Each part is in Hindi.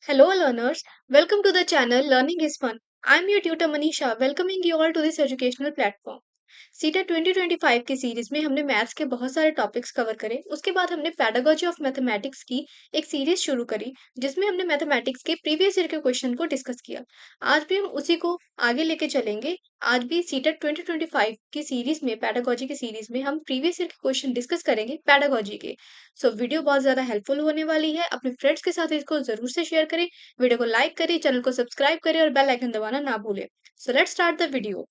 Hello, learners. Welcome to the channel Learning is Fun. I'm your tutor Manisha, welcoming you all to this educational platform. सीटा 2025 की सीरीज में हमने मैथ्स के बहुत सारे टॉपिक्स कवर करे। उसके बाद हमने पेडागोजी ऑफ मैथमेटिक्स की एक सीरीज शुरू करी, जिसमें हमने मैथमेटिक्स के प्रीवियस ईयर के क्वेश्चन को डिस्कस किया। आज भी हम उसी को आगे लेके चलेंगे। आज भी सीटा 2025 की सीरीज में, पेडागोजी की सीरीज में हम प्रीवियस ईयर के क्वेश्चन डिस्कस करेंगे पेडागोजी के। सो वीडियो बहुत ज्यादा हेल्पफुल होने वाली है। अपने फ्रेंड्स के साथ इसको जरूर से शेयर करें, वीडियो को लाइक करें, चैनल को सब्सक्राइब करें और बेल आइकन दबाना ना भूलें। So let's start the video.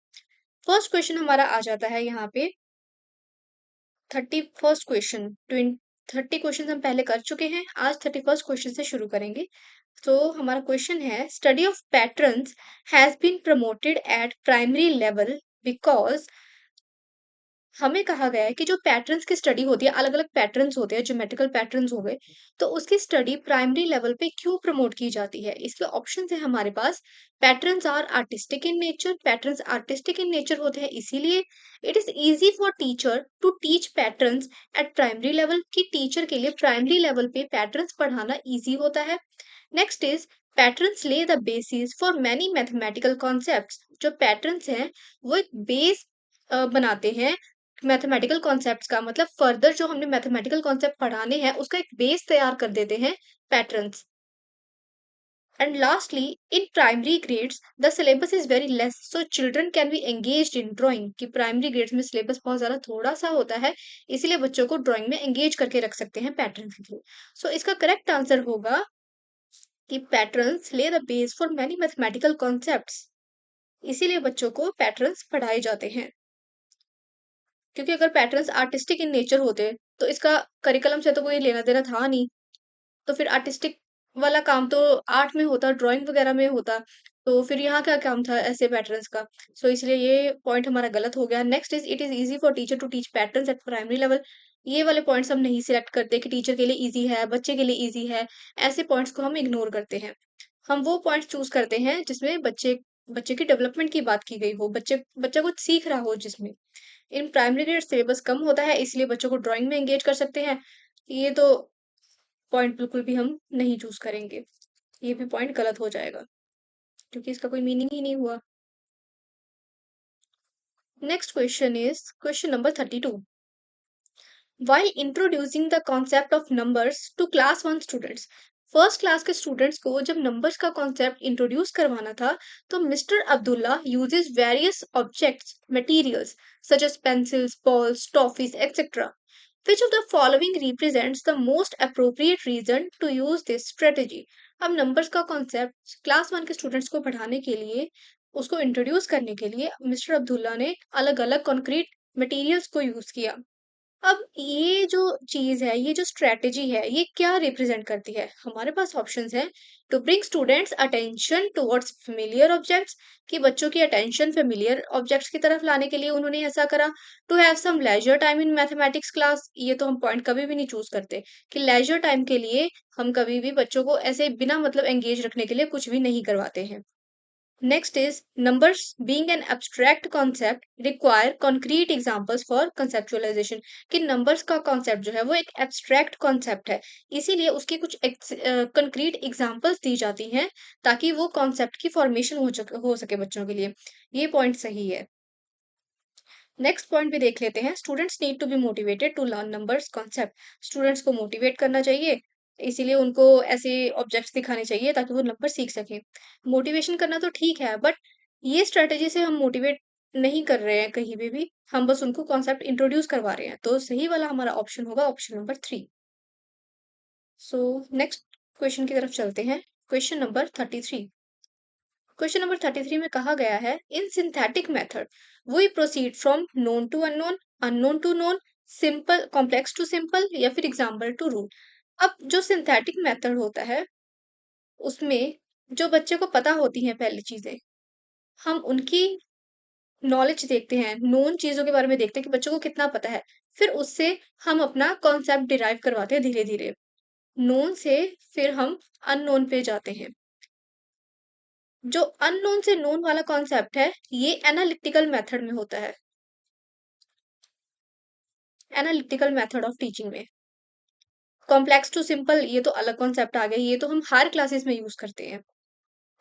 First question हमारा आ जाता है यहाँ पे 31st क्वेश्चन। 30 क्वेश्चन हम पहले कर चुके हैं, आज 31st क्वेश्चन से शुरू करेंगे। तो हमारा क्वेश्चन है, study of patterns has been promoted at primary level because. हमें कहा गया है कि जो पैटर्न्स की स्टडी होती है, अलग अलग पैटर्न्स होते हैं, ज्योमेट्रिकल पैटर्न्स हो गए, तो उसकी स्टडी प्राइमरी लेवल पे क्यों प्रमोट की जाती है। इसके ऑप्शन है हमारे पास। Patterns are artistic in nature, patterns artistic in nature होते हैं इसीलिए। It is easy for teacher to teach patterns at primary level, की टीचर के लिए प्राइमरी लेवल पे पैटर्न्स पढ़ाना ईजी होता है। Next is patterns lay the basis for many mathematical concepts, जो पैटर्न्स हैं वो एक बेस बनाते हैं मैथमेटिकल कॉन्सेप्ट्स का। मतलब फर्दर जो हमने मैथमेटिकल कॉन्सेप्ट पढ़ाने हैं उसका एक बेस तैयार कर देते हैं patterns. And lastly, in primary grades the syllabus is very less, so children can be engaged in drawing, कि प्राइमरी ग्रेड्स में सिलेबस बहुत ज्यादा थोड़ा सा होता है, इसीलिए बच्चों को ड्राइंग में एंगेज करके रख सकते हैं पैटर्न के थ्रू। सो इसका करेक्ट आंसर होगा कि patterns lay the base for many mathematical concepts, इसीलिए बच्चों को पैटर्न्स पढ़ाए जाते हैं। क्योंकि अगर पैटर्न्स आर्टिस्टिक इन नेचर होते तो इसका करिकुलम से तो कोई लेना देना था नहीं, तो फिर आर्टिस्टिक वाला काम तो आर्ट में होता, ड्राइंग वगैरह में होता, तो फिर यहाँ क्या काम था ऐसे पैटर्न्स का। सो इसलिए ये पॉइंट हमारा गलत हो गया। Next is, it is easy for teacher to teach patterns at primary level. ये वाले पॉइंट्स हम नहीं सिलेक्ट करते कि टीचर के लिए इजी है, बच्चे के लिए इजी है, ऐसे पॉइंट्स को हम इग्नोर करते हैं। हम वो पॉइंट्स चूज करते हैं जिसमें बच्चे बच्चे की डेवलपमेंट की बात की गई हो, बच्चा कुछ सीख रहा हो जिसमें। इन प्राइमरी ग्रेड सिलेबस कम होता है, इसलिए बच्चों को ड्राइंग में एंगेज कर सकते हैं। ये तो पॉइंट बिल्कुल भी हम नहीं चूज करेंगे, ये भी पॉइंट गलत हो जाएगा क्योंकि इसका कोई मीनिंग ही नहीं हुआ। Next question is question number 32। While introducing the concept of numbers to class 1 students, first class के स्टूडेंट्स को जब नंबर्स का कॉन्सेप्ट इंट्रोड्यूस करवाना था, तो mister Abdullah uses various objects materials such as pencils, balls, toffees etcetera. Which of the following represents the most appropriate reason to use this strategy? अब नंबर्स का कॉन्सेप्ट क्लास 1 के स्टूडेंट्स को पढ़ाने के लिए, उसको इंट्रोड्यूस करने के लिए मिस्टर अब्दुल्ला ने अलग अलग कॉन्क्रीट मटेरियल्स को यूज किया। अब ये जो चीज है, ये जो स्ट्रेटेजी है, ये क्या रिप्रेजेंट करती है। हमारे पास ऑप्शंस हैं। To bring students attention towards familiar objects, कि बच्चों की अटेंशन फेमिलियर ऑब्जेक्ट्स की तरफ लाने के लिए उन्होंने ऐसा करा। To have some leisure time in mathematics class, ये तो हम पॉइंट कभी भी नहीं चूज करते कि लेजर टाइम के लिए हम कभी भी बच्चों को ऐसे बिना मतलब एंगेज रखने के लिए कुछ भी नहीं करवाते हैं। Next is numbers being an abstract concept require concrete examples for conceptualization, कि numbers का concept जो है वो एक abstract concept है, इसीलिए उसकी कुछ concrete examples दी जाती हैं ताकि वो concept की formation हो सके बच्चों के लिए। ये point सही है। नेक्स्ट पॉइंट भी देख लेते हैं। Students need to be motivated to learn numbers concept, students को मोटिवेट करना चाहिए, इसीलिए उनको ऐसे ऑब्जेक्ट्स दिखाने चाहिए ताकि वो नंबर सीख सकें। मोटिवेशन करना तो ठीक है, बट ये स्ट्रेटेजी से हम मोटिवेट नहीं कर रहे हैं कहीं भी हम बस उनको कॉन्सेप्ट इंट्रोड्यूस करवा रहे हैं। तो सही वाला हमारा ऑप्शन होगा option number 3। So next question की तरफ चलते हैं। Question number 33। क्वेश्चन नंबर 33 में कहा गया है, in synthetic method we proceed from known to unknown, unknown to known, simple complex to simple, या फिर एग्जाम्पल टू रूल। अब जो सिंथेटिक मेथड होता है उसमें जो बच्चे को पता होती हैं पहली चीजें, हम उनकी नॉलेज देखते हैं, नोन चीजों के बारे में देखते हैं कि बच्चों को कितना पता है, फिर उससे हम अपना कॉन्सेप्ट डिराइव करवाते हैं धीरे धीरे। नोन से फिर हम अननोन पे जाते हैं। जो अननोन से नोन वाला कॉन्सेप्ट है, ये एनालिटिकल मेथड में होता है, एनालिटिकल मेथड ऑफ टीचिंग में। कॉम्प्लेक्स टू सिंपल ये तो अलग कॉन्सेप्ट आ गया, ये तो हम हर क्लासेस में यूज करते हैं।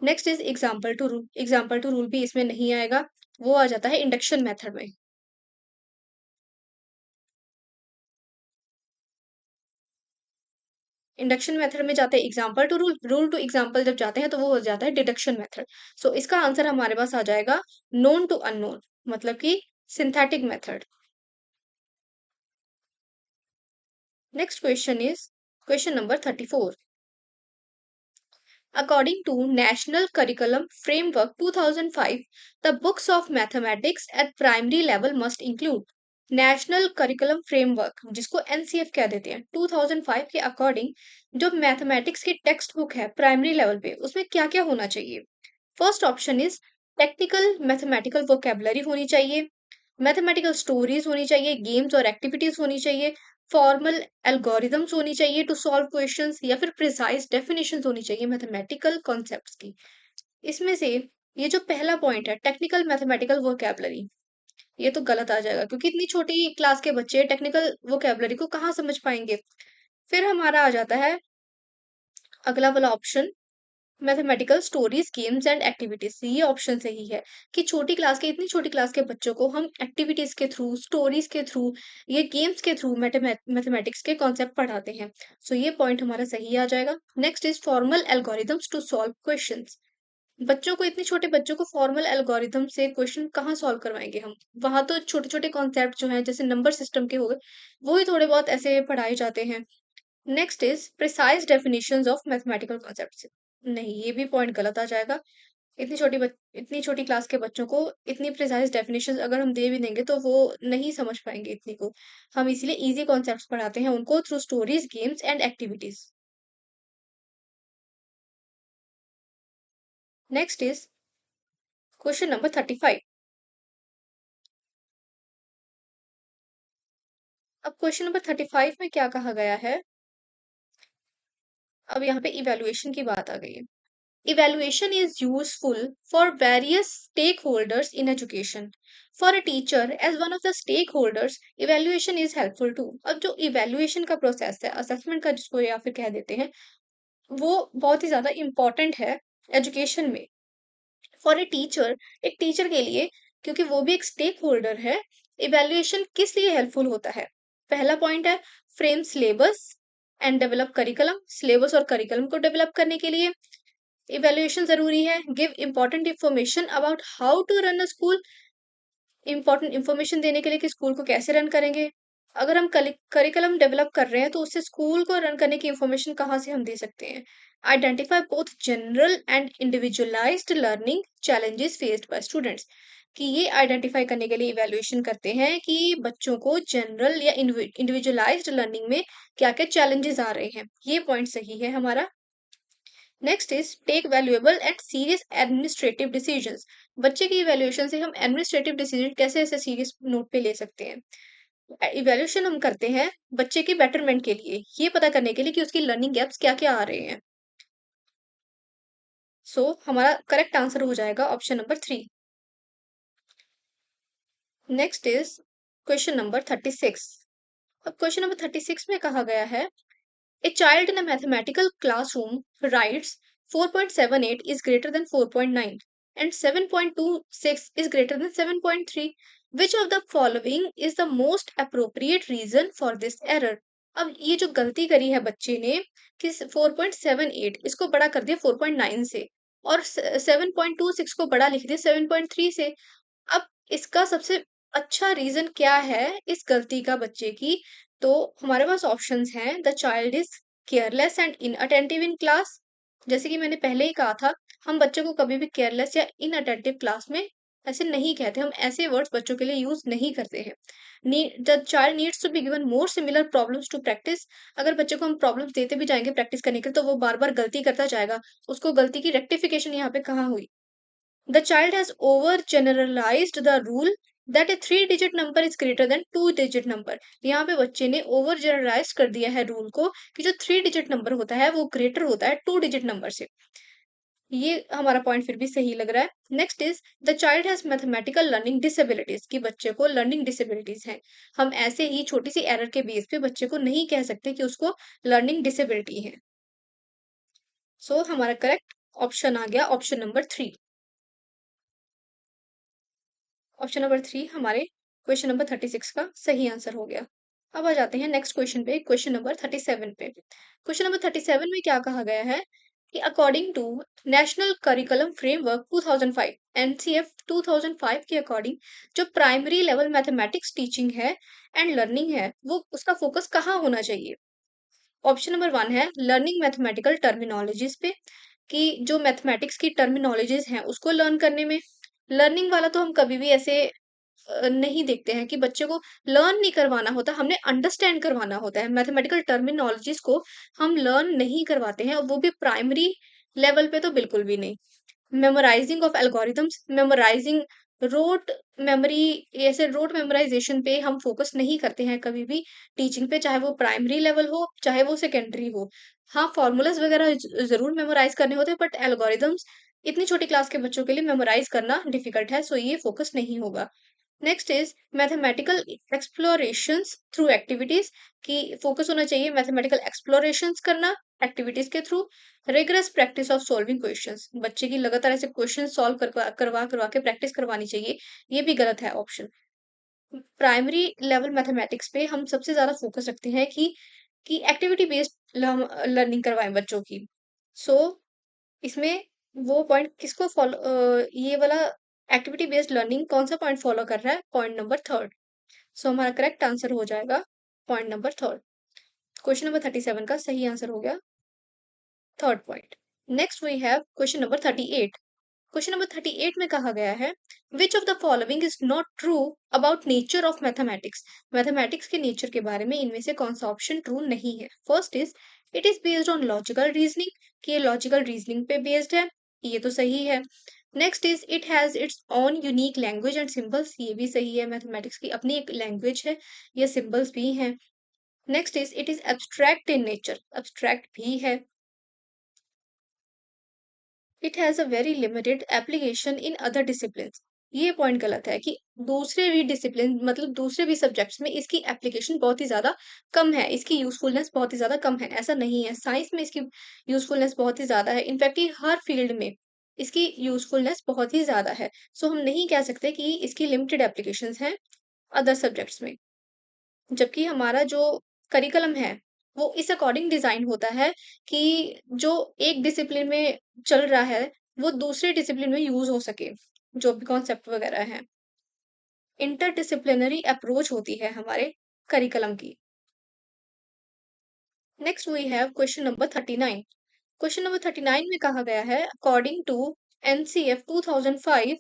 Next is example to rule. Example to rule भी इसमें नहीं आएगा, वो आ जाता है इंडक्शन मेथड में। इंडक्शन मेथड में जाते हैं example to rule, rule to example जब जाते हैं तो वो हो जाता है डिडक्शन मेथड। सो इसका आंसर हमारे पास आ जाएगा नोन टू अननोन, मतलब कि synthetic method. Next question is question number 34। According to National Curriculum Framework 2005, the books of mathematics at primary level must include national curriculum framework, जिसको एनसीएफ कह देते हैं, 2005 के अकॉर्डिंग जो मैथमेटिक्स की टेक्स्ट बुक है प्राइमरी लेवल पे, उसमें क्या क्या होना चाहिए। First option is technical mathematical vocabulary होनी चाहिए, मैथमेटिकल स्टोरीज होनी चाहिए, गेम्स और एक्टिविटीज होनी चाहिए, फॉर्मल एल्गोरिदम्स होनी चाहिए टू सॉल्व क्वेश्चंस, या फिर प्रिसाइज डेफिनेशंस होनी चाहिए मैथमेटिकल कॉन्सेप्ट्स की। इसमें से ये जो पहला पॉइंट है टेक्निकल मैथमेटिकल वोकेबलरी, ये तो गलत आ जाएगा क्योंकि इतनी छोटी क्लास के बच्चे टेक्निकल वोकेबलरी को कहाँ समझ पाएंगे। फिर हमारा आ जाता है अगला वाला option, mathematical stories games and activities. ये ऑप्शन सही है कि छोटी क्लास के इतनी छोटी क्लास के बच्चों को हम एक्टिविटीज के थ्रू स्टोरीज के थ्रू ये गेम्स के थ्रू मैथमेटिक्स के कॉन्सेप्ट पढ़ाते हैं। सो ये पॉइंट हमारा सही आ जाएगा। Next is formal algorithms to solve questions. बच्चों को इतने छोटे बच्चों को फॉर्मल एल्गोरिदम से क्वेश्चन कहाँ सॉल्व करवाएंगे हम। वहां तो छोटे छोटे कॉन्सेप्ट जो हैं जैसे नंबर सिस्टम के हो गए वो ही थोड़े बहुत ऐसे पढ़ाए जाते हैं। Next is precise definitions of mathematical concepts. नहीं, ये भी पॉइंट गलत आ जाएगा। इतनी छोटी क्लास के बच्चों को इतनी प्रिसाइज डेफिनेशंस अगर हम दे भी देंगे तो वो नहीं समझ पाएंगे इतनी को। हम इसीलिए इजी कॉन्सेप्ट्स पढ़ाते हैं उनको through stories games and activities. Next is question number 35। अब क्वेश्चन नंबर 35 में क्या कहा गया है, अब यहाँ पे इवैल्यूएशन की बात आ गई है। Evaluation is useful for various stakeholders in education. For a teacher, as one of the stakeholders, evaluation is helpful too. अब जो evaluation का प्रोसेस है, असेसमेंट का जिसको या फिर कह देते हैं, वो बहुत ही ज्यादा इम्पोर्टेंट है एजुकेशन में। फॉर ए टीचर, एक टीचर के लिए, क्योंकि वो भी एक स्टेक होल्डर है, इवेल्युएशन किस लिए हेल्पफुल होता है। पहला पॉइंट है frame syllabus and develop curriculum. Syllabus और करिकुलम को डेवलप करने के लिए इवेल्युएशन जरूरी है। Give important information about how to run a school, important information देने के लिए कि स्कूल को कैसे रन करेंगे। अगर हम करिकुलम डेवलप कर रहे हैं तो उससे स्कूल को रन करने की इंफॉर्मेशन कहाँ से हम दे सकते हैं। Identify both general and individualised learning challenges faced by students, कि ये आइडेंटिफाई करने के लिए इवैल्यूएशन करते हैं कि बच्चों को जनरल या इंडिविजुअलाइज्ड लर्निंग में क्या क्या चैलेंजेस आ रहे हैं। ये पॉइंट सही है हमारा। Next is take valuable and serious administrative decisions. बच्चे की इवैल्यूएशन से हम एडमिनिस्ट्रेटिव डिसीजन कैसे ऐसे सीरियस नोट पे ले सकते हैं। इवैल्यूएशन हम करते हैं बच्चे के बेटरमेंट के लिए, ये पता करने के लिए कि उसकी लर्निंग गैप्स क्या क्या आ रहे हैं। सो हमारा करेक्ट आंसर हो जाएगा option number 3। Next is question number 36। अब क्वेश्चन नंबर 36 में कहा गया है A child in a mathematical classroom writes 4.78 is greater than 4.9 and 7.26 is greater than 7.3. Which of the following is the most appropriate reason for this error? अब ये जो गलती करी है बच्चे ने कि 4.78 इसको बड़ा कर दिया 4.9 से और 7.26 को बड़ा लिख दिया 7.3 से। अब इसका सबसे अच्छा रीजन क्या है इस गलती का बच्चे की। तो हमारे पास ऑप्शंस हैं, the child is careless and inattentive in class. जैसे कि मैंने पहले ही कहा था, हम बच्चों को कभी भी केयरलेस या इनअटेंटिव क्लास में ऐसे नहीं कहते, हम ऐसे वर्ड्स बच्चों के लिए यूज नहीं करते हैं। The child needs to be given more similar problems to practise. अगर बच्चे को हम प्रॉब्लम्स देते भी जाएंगे प्रैक्टिस करने के लिए तो वो बार बार गलती करता जाएगा, उसको गलती की रेक्टिफिकेशन यहाँ पे कहाँ हुई। The child has overgeneralized the rule that a three-digit number is greater than two-digit number. यहाँ पे बच्चे ने ओवर जनरलाइज कर दिया है रूल को कि जो थ्री डिजिट नंबर होता है वो ग्रेटर होता है टू डिजिट नंबर से। ये हमारा पॉइंट फिर भी सही लग रहा है। Next is the child has mathematical learning disabilities, कि बच्चे को लर्निंग डिसेबिलिटीज हैं। हम ऐसे ही छोटी सी एरर के बेस पे बच्चे को नहीं कह सकते कि उसको लर्निंग डिसेबिलिटी है। सो हमारा करेक्ट ऑप्शन आ गया ऑप्शन नंबर 3। ऑप्शन नंबर 3 हमारे क्वेश्चन नंबर 36 का सही आंसर हो गया। अब आ जाते हैं नेक्स्ट क्वेश्चन पे, क्वेश्चन नंबर 37 पे। क्वेश्चन नंबर 37 में क्या कहा गया है कि according to national curriculum framework 2005, NCF 2005 के अकॉर्डिंग जो प्राइमरी लेवल मैथमेटिक्स टीचिंग है एंड लर्निंग है वो उसका फोकस कहाँ होना चाहिए। ऑप्शन नंबर 1 है लर्निंग मैथमेटिकल टर्मिनोलॉजीज पे, कि जो मैथमेटिक्स की टर्मिनोलॉजीज हैं उसको लर्न करने में। लर्निंग वाला तो हम कभी भी ऐसे नहीं देखते हैं कि बच्चे को लर्न नहीं करवाना होता, हमने अंडरस्टैंड करवाना होता है। मैथमेटिकल टर्मिनोलॉजीज को हम लर्न नहीं करवाते हैं, और वो भी प्राइमरी लेवल पे तो बिल्कुल भी नहीं। Memorising of algorithms, memorising rote memory, ऐसे रोट मेमोराइजेशन पे हम फोकस नहीं करते हैं कभी भी टीचिंग पे, चाहे वो प्राइमरी लेवल हो चाहे वो सेकेंडरी हो। हाँ, फॉर्मूलाज वगैरह जरूर मेमोराइज करने होते हैं, बट एल्गोरिथम्स इतनी छोटी क्लास के बच्चों के लिए मेमोराइज करना डिफिकल्ट है, सो ये फोकस नहीं होगा। Next is mathematical explorations through activities, की फोकस होना चाहिए मैथमेटिकल एक्सप्लोरेशंस करना एक्टिविटीज के through. Rigorous practice of solving questions, बच्चे की लगातार ऐसे क्वेश्चन सॉल्व करवा करवा करवा के प्रैक्टिस करवानी चाहिए, ये भी गलत है ऑप्शन। प्राइमरी लेवल मैथमेटिक्स पे हम सबसे ज्यादा फोकस रखते हैं कि एक्टिविटी बेस्ड लर्निंग करवाएं बच्चों की। सो इसमें वो पॉइंट किसको फॉलो, ये वाला एक्टिविटी बेस्ड लर्निंग कौन सा पॉइंट फॉलो कर रहा है, पॉइंट नंबर 3। सो हमारा करेक्ट आंसर हो जाएगा पॉइंट नंबर 3। क्वेश्चन नंबर 37 का सही आंसर हो गया third point. Next we have question number 38। Question number 38 में कहा गया है which of the following is not true about nature of mathematics, mathematics के नेचर के बारे में इनमें से कौन सा ऑप्शन ट्रू नहीं है। First is it is based on logical reasoning, कि ये लॉजिकल रीजनिंग पे बेस्ड है, ये तो सही है। Next is it has its own unique language and symbols, ये भी सही है, मैथमेटिक्स की अपनी एक लैंग्वेज है, ये सिंबल्स भी हैं। Next is it is abstract in nature, abstract भी है। It has a very limited application in other disciplines, ये पॉइंट गलत है कि दूसरे भी डिसिप्लिन मतलब दूसरे भी सब्जेक्ट्स में इसकी एप्लीकेशन बहुत ही ज्यादा कम है, इसकी यूजफुलनेस बहुत ही ज्यादा कम है, ऐसा नहीं है। साइंस में इसकी यूजफुलनेस बहुत ही ज्यादा है, इनफैक्ट ये हर फील्ड में इसकी यूजफुलनेस बहुत ही ज्यादा है। सो हम नहीं कह सकते कि इसकी लिमिटेड एप्लीकेशंस हैं अदर सब्जेक्ट्स में। जबकि हमारा जो करिकुलम है वो इस अकॉर्डिंग डिजाइन होता है कि जो एक डिसिप्लिन में चल रहा है वो दूसरे डिसिप्लिन में यूज हो सके, जो भी कॉन्सेप्ट वगैरह है। इंटरडिसिप्लिनरी अप्रोच होती है हमारे करिकुलम की। Next we have question number 39। Question number 39 में कहा गया है according to NCF 2005,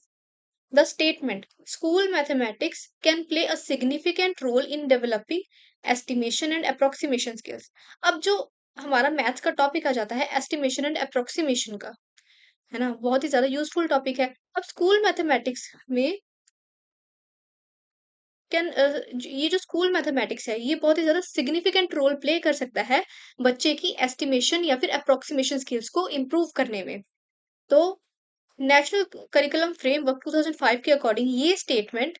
the statement school mathematics can play a significant role in developing estimation and approximation skills। अब जो हमारा मैथ्स का टॉपिक आ जाता है एस्टिमेशन एंड अप्रोक्सीमेशन का, है ना, बहुत ही ज्यादा यूजफुल टॉपिक है। अब स्कूल मैथमेटिक्स में कैन ये जो स्कूल मैथमेटिक्स है ये बहुत ही ज्यादा सिग्निफिकेंट रोल प्ले कर सकता है बच्चे की एस्टिमेशन या फिर अप्रोक्सीमेशन स्किल्स को इम्प्रूव करने में। तो नेशनल करिकुलम फ्रेमवर्क 2005 के अकॉर्डिंग ये स्टेटमेंट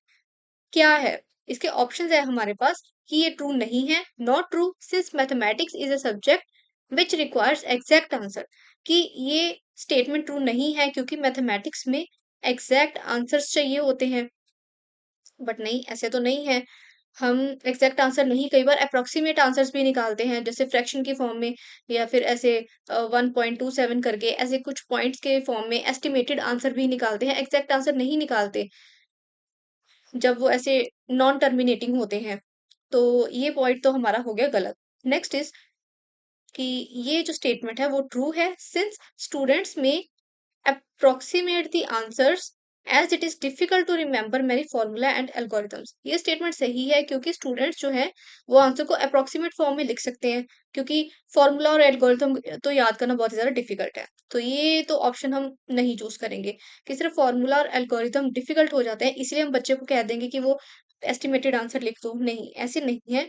क्या है? इसके ऑप्शंस है हमारे पास कि ये ट्रू नहीं है, not true since mathematics is a subject which requires exact answer, कि ये स्टेटमेंट ट्रू नहीं है क्योंकि मैथमेटिक्स में एग्जैक्ट आंसर्स चाहिए होते हैं। बट नहीं, ऐसे तो नहीं है। हम एग्जैक्ट आंसर नहीं, कई बार अप्रोक्सीमेट आंसर्स भी निकालते हैं जैसे फ्रैक्शन की फॉर्म में, या फिर ऐसे 1.27 करके ऐसे कुछ पॉइंट्स के फॉर्म में एस्टिमेटेड आंसर भी निकालते हैं, एग्जैक्ट आंसर नहीं निकालते जब वो ऐसे नॉन टर्मिनेटिंग होते हैं। तो ये पॉइंट तो हमारा हो गया गलत। नेक्स्ट इज कि ये जो स्टेटमेंट है वो ट्रू है सिंस स्टूडेंट्स में approximate the answers as it is difficult to remember many formula and algorithms। ये स्टेटमेंट सही है क्योंकि स्टूडेंट्स जो है वो आंसर को अप्रोक्सीमेट फॉर्म में लिख सकते हैं, क्योंकि फॉर्मूला और एल्गोरिथम तो याद करना बहुत ही ज्यादा डिफिकल्ट है। तो ये तो ऑप्शन हम नहीं चूज करेंगे कि सिर्फ फॉर्मूला और एल्गोरिथम डिफिकल्ट हो जाते हैं इसलिए हम बच्चे को कह देंगे कि वो एस्टिमेटेड आंसर लिख दो, नहीं, ऐसे नहीं है।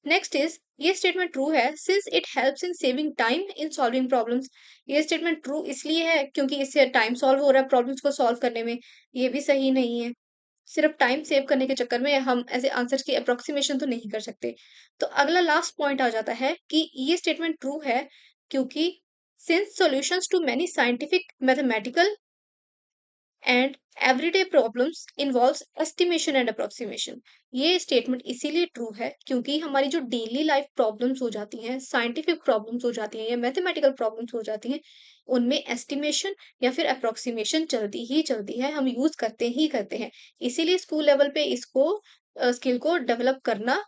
नेक्स्ट इज ये स्टेटमेंट ट्रू है since it helps in saving time in solving problems. ये स्टेटमेंट ट्रू इसलिए है क्योंकि इससे टाइम सॉल्व हो रहा है प्रॉब्लम्स को सॉल्व करने में। ये भी सही नहीं है। सिर्फ टाइम सेव करने के चक्कर में हम ऐसे आंसर्स की अप्रोक्सीमेशन तो नहीं कर सकते। तो अगला लास्ट पॉइंट आ जाता है कि ये स्टेटमेंट ट्रू है क्योंकि since solutions to many scientific mathematical and everyday problems involves estimation and approximation. ये स्टेटमेंट इसीलिए ट्रू है क्योंकि हमारी जो डेली लाइफ प्रॉब्लम्स हो जाती हैं, साइंटिफिक प्रॉब्लम्स हो जाती हैं या मैथमेटिकल प्रॉब्लम्स हो जाती हैं, उनमें एस्टिमेशन या फिर अप्रोक्सीमेशन चलती है, हम यूज करते ही करते हैं। इसीलिए स्कूल लेवल पे इसको स्किल को डेवलप करना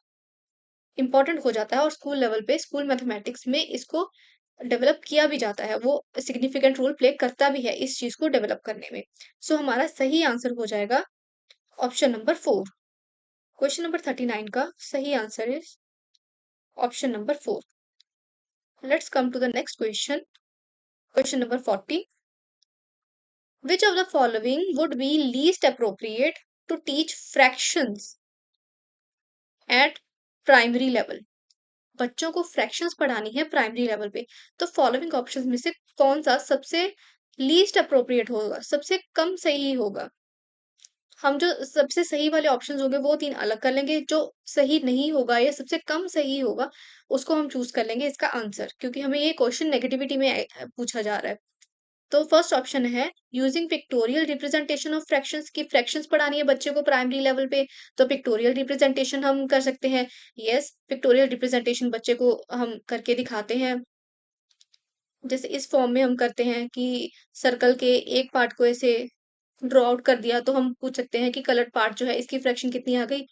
इम्पोर्टेंट हो जाता है और स्कूल लेवल पे स्कूल मैथमेटिक्स में इसको डेवलप किया भी जाता है। वो सिग्निफिकेंट रोल प्ले करता भी है इस चीज को डेवलप करने में। सो हमारा सही आंसर हो जाएगा ऑप्शन नंबर 4। क्वेश्चन नंबर 39 का सही answer is option number 4। Let's come to the next question. Question number 40। Which of the following would be least appropriate to teach fractions at primary level. बच्चों को फ्रैक्शंस पढ़ानी है प्राइमरी लेवल पे, तो फॉलोइंग ऑप्शंस में से कौन सा सबसे लीस्ट अप्रोप्रिएट होगा, सबसे कम सही होगा। हम जो सबसे सही वाले ऑप्शंस होंगे वो तीन अलग कर लेंगे, जो सही नहीं होगा या सबसे कम सही होगा उसको हम चूज कर लेंगे इसका आंसर, क्योंकि हमें ये क्वेश्चन नेगेटिविटी में पूछा जा रहा है। तो फर्स्ट ऑप्शन है using pictorial representation of fractions, की फ्रैक्शंस पढ़ानी है बच्चे को प्राइमरी लेवल पे, तो पिक्टोरियल रिप्रेजेंटेशन हम कर सकते हैं। यस, पिक्टोरियल रिप्रेजेंटेशन बच्चे को हम करके दिखाते हैं। जैसे इस फॉर्म में हम करते हैं कि सर्कल के एक पार्ट को ऐसे ड्रॉ आउट कर दिया, तो हम पूछ सकते हैं कि कलर्ड पार्ट जो है इसकी फ्रैक्शन कितनी आ गई,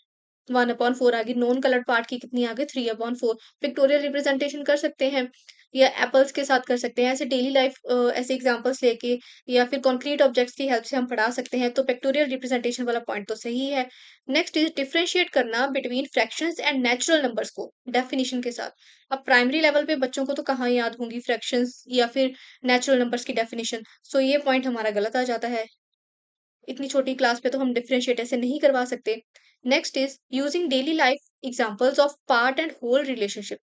1/4 आ गई। नॉन कलर्ड पार्ट की कितनी आ गई, 3/4। पिक्टोरियल रिप्रेजेंटेशन कर सकते हैं या एप्पल्स के साथ कर सकते हैं। ऐसे डेली लाइफ ऐसे एग्जांपल्स लेके या फिर कॉन्क्रीट ऑब्जेक्ट्स की हेल्प से हम पढ़ा सकते हैं। तो पिक्टोरियल रिप्रेजेंटेशन वाला पॉइंट तो सही है। नेक्स्ट इज डिफरेंशिएट करना between fractions and natural numbers को डेफिनिशन के साथ। अब प्राइमरी लेवल पे बच्चों को तो कहाँ याद होंगी फ्रैक्शंस या फिर नेचुरल नंबर्स की डेफिनिशन। सो ये पॉइंट हमारा गलत आ जाता है। इतनी छोटी क्लास पे तो हम डिफरेंशिएट ऐसे नहीं करवा सकते। Next is using daily life examples of part and whole relationship.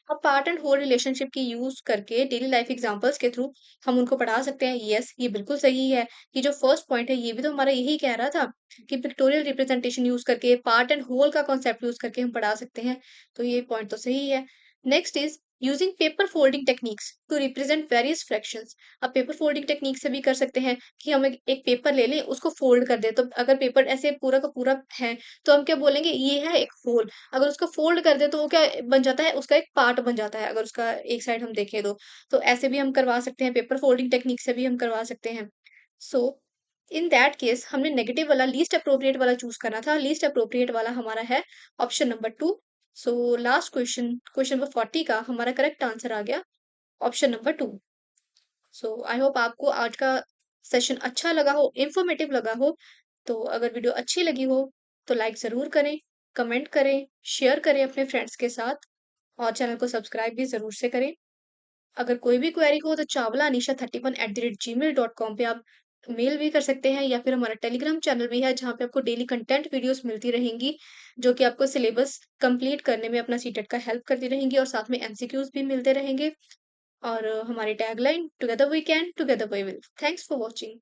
अब पार्ट एंड होल रिलेशनशिप की यूज करके डेली लाइफ एग्जांपल्स के थ्रू हम उनको पढ़ा सकते हैं। यस, ये बिल्कुल सही है। ये जो फर्स्ट पॉइंट है ये भी तो हमारा यही कह रहा था कि पिक्टोरियल रिप्रेजेंटेशन यूज करके पार्ट एंड होल का कॉन्सेप्ट यूज करके हम पढ़ा सकते हैं। तो ये पॉइंट तो सही है। Next is using paper folding techniques to represent various fractions. अब पेपर फोल्डिंग टेक्निक से भी कर सकते हैं कि हम एक पेपर ले लें, उसको फोल्ड कर दें। तो अगर पेपर ऐसे पूरा का पूरा है, तो हम क्या बोलेंगे, ये है एक फोल्ड। अगर उसको फोल्ड कर दें, तो वो क्या बन जाता है, उसका एक पार्ट बन जाता है, अगर उसका एक साइड हम देखें तो। तो ऐसे भी हम करवा सकते हैं, पेपर फोल्डिंग टेक्निक से भी हम करवा सकते हैं। सो इन दैट केस हमने नेगेटिव वाला लीस्ट अप्रोप्रिएट वाला चूज करना था। लीस्ट अप्रोप्रिएट वाला हमारा है option number 2। So last question, question number 40 का हमारा करेक्ट आंसर आ गया option number 2। So I hope आपको आज का सेशन अच्छा लगा हो, इंफॉर्मेटिव लगा हो। तो अगर वीडियो अच्छी लगी हो तो लाइक ज़रूर करें, कमेंट करें, शेयर करें अपने फ्रेंड्स के साथ और चैनल को सब्सक्राइब भी ज़रूर से करें। अगर कोई भी क्वेरी हो तो chawla.anisha31@gmail.com पे आप मेल भी कर सकते हैं, या फिर हमारा टेलीग्राम चैनल भी है जहाँ पे आपको डेली कंटेंट वीडियोस मिलती रहेंगी, जो कि आपको सिलेबस कंप्लीट करने में अपना सीटेट का हेल्प करती रहेंगी और साथ में एमसीक्यूज भी मिलते रहेंगे। और हमारी tagline together we can together we will. Thanks for watching.